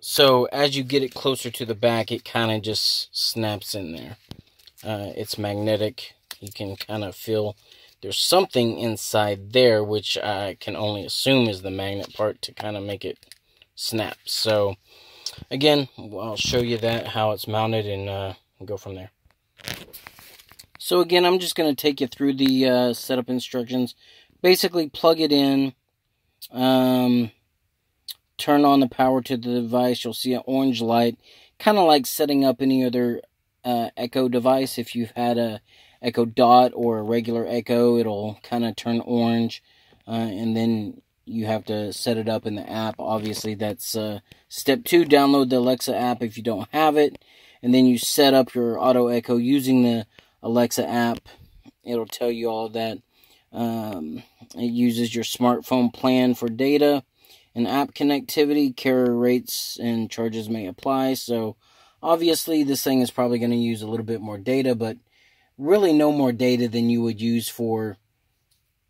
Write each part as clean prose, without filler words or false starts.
So as you get it closer to the back, it kind of just snaps in there. It's magnetic. You can kind of feel there's something inside there, which I can only assume is the magnet part to kind of make it snap. So again, I'll show you that, how it's mounted, and go from there. So again, I'm just going to take you through the setup instructions. Basically, plug it in, turn on the power to the device. You'll see an orange light, kind of like setting up any other Echo device. If you've had a Echo Dot or a regular Echo, it'll kind of turn orange, and then you have to set it up in the app. Obviously, that's step 2. Download the Alexa app if you don't have it, and then you set up your Auto Echo using the Alexa app. It'll tell you all that. It uses your smartphone plan for data and app connectivity. Carrier rates and charges may apply. So obviously this thing is probably going to use a little bit more data, but really no more data than you would use for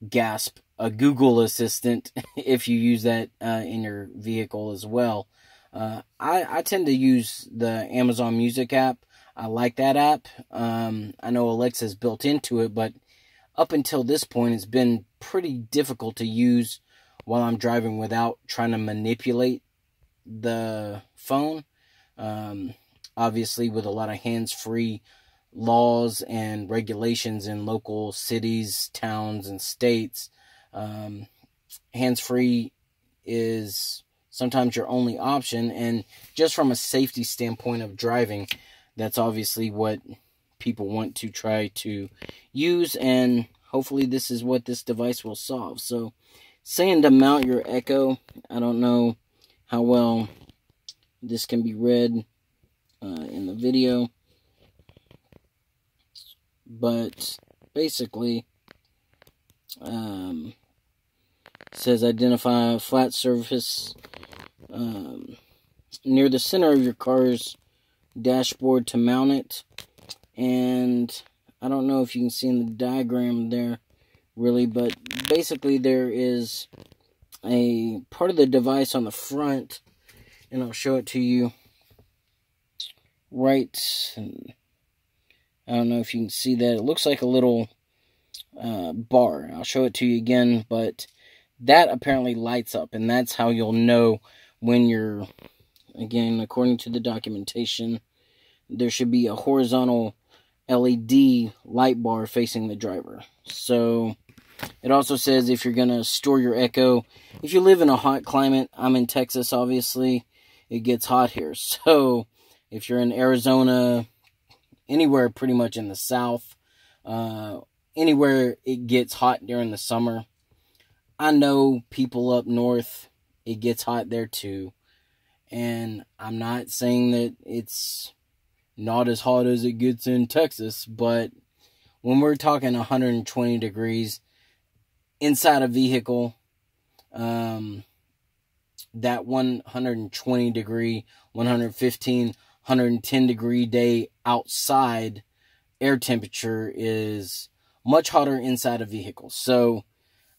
GASP, a Google Assistant, if you use that in your vehicle as well. I tend to use the Amazon Music app. I like that app. I know Alexa's built into it, but up until this point, it's been pretty difficult to use while I'm driving without trying to manipulate the phone. Obviously, with a lot of hands-free laws and regulations in local cities, towns, and states, hands-free is sometimes your only option. And just from a safety standpoint of driving, that's obviously what people want to try to use, and hopefully this is what this device will solve. So, saying to mount your Echo, I don't know how well this can be read in the video, but basically, says identify a flat surface near the center of your car's dashboard to mount it. And I don't know if you can see in the diagram there really, but basically there is a part of the device on the front, and I'll show it to you right. I don't know if you can see that. It looks like a little bar. I'll show it to you again, but that apparently lights up, and that's how you'll know when you're, again, according to the documentation, there should be a horizontal LED light bar facing the driver. So it also says if you're going to store your Echo, if you live in a hot climate, I'm in Texas, obviously, it gets hot here. So if you're in Arizona, anywhere pretty much in the South, anywhere it gets hot during the summer. I know people up north, it gets hot there too. And I'm not saying that it's not as hot as it gets in Texas, but when we're talking 120 degrees inside a vehicle, that 120 degree, 115, 110 degree day outside air temperature is much hotter inside a vehicle. So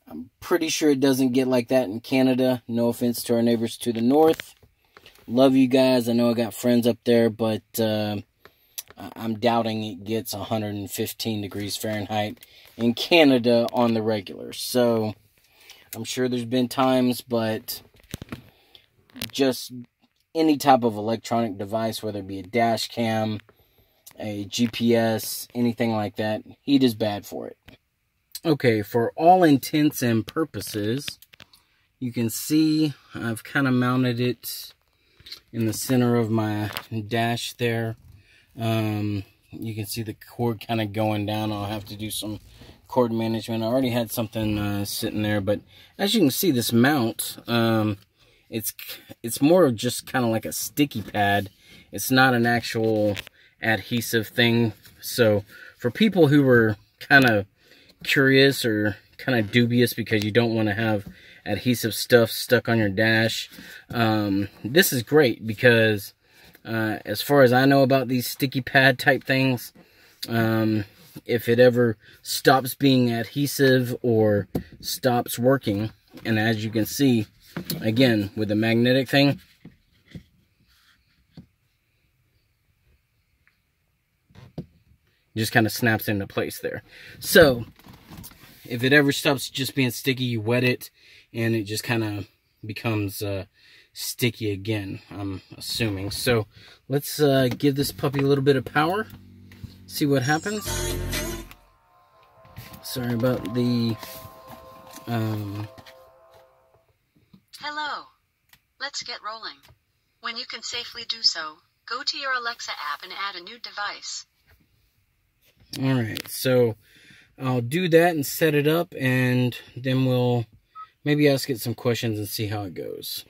I'm pretty sure it doesn't get like that in Canada. No offense to our neighbors to the north. Love you guys. I know I got friends up there, but I'm doubting it gets 115 degrees Fahrenheit in Canada on the regular. So I'm sure there's been times, but just any type of electronic device, whether it be a dash cam, a GPS, anything like that, heat is bad for it. Okay, for all intents and purposes, you can see I've kind of mounted it in the center of my dash there. You can see the cord kind of going down. I'll have to do some cord management. I already had something sitting there, but as you can see, this mount, it's more of just kind of like a sticky pad. It's not an actual adhesive thing. So for people who were kind of curious or kind of dubious because you don't want to have adhesive stuff stuck on your dash, this is great because as far as I know about these sticky pad type things, if it ever stops being adhesive or stops working, and as you can see, again, with the magnetic thing, It just kind of snaps into place there. So if it ever stops just being sticky, you wet it, and it just kind of becomes sticky again, I'm assuming. So let's give this puppy a little bit of power, see what happens. Sorry about the Hello. Let's get rolling. When you can safely do so, go to your Alexa app and add a new device. Alright, so I'll do that and set it up, and then we'll maybe ask it some questions and see how it goes.